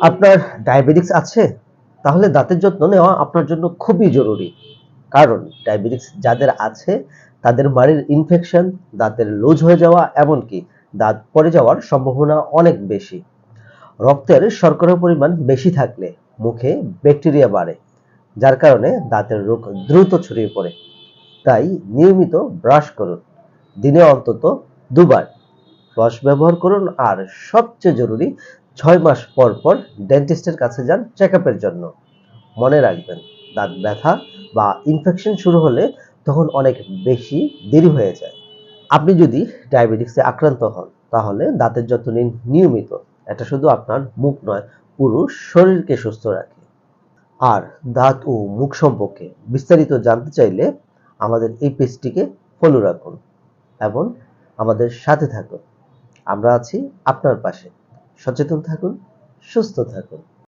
আপনার ডায়াবেটিস আছে? তাহলে দাঁতের যত্ন নেওয়া আপনার জন্য খুবই জরুরি। কারণ ডায়াবেটিস যাদের আছে তাদের মাড়ির ইনফেকশন, দাঁতের লুজ হয়ে যাওয়া এমনকি দাঁত পড়ে যাওয়ার সম্ভাবনা অনেক বেশি। রক্তের শর্করার পরিমাণ বেশি থাকলে মুখে ব্যাকটেরিয়া বাড়ে, যার কারণে দাঁতের রোগ দ্রুত ছড়িয়ে পড়ে। তাই নিয়মিত ব্রাশ করুন, দিনে অন্তত ২ বার। ফ্লস ব্যবহার করুন আর সবচেয়ে জরুরি ৬ মাস পর পর ডেন্টিস্টের কাছে যান চেকআপের জন্য। মনে রাখবেন, দাঁত ব্যথা বা ইনফেকশন শুরু হলে তখন অনেক বেশি দেরি হয়ে যায়। আপনি যদি ডায়াবেটিসে আক্রান্ত হন তাহলে দাঁতের যত্ন নিন নিয়মিত। এটা শুধু আপনার মুখ নয়, পুরো শরীরকে সুস্থ রাখে। আর দাঁত ও মুখ সম্পর্কে বিস্তারিত জানতে চাইলে আমাদের এই পেজটিকে ফলো রাখুন এবং আমাদের সাথে থাকুন। আমরা আছি আপনার পাশে। সচেতন থাকুন, সুস্থ থাকুন।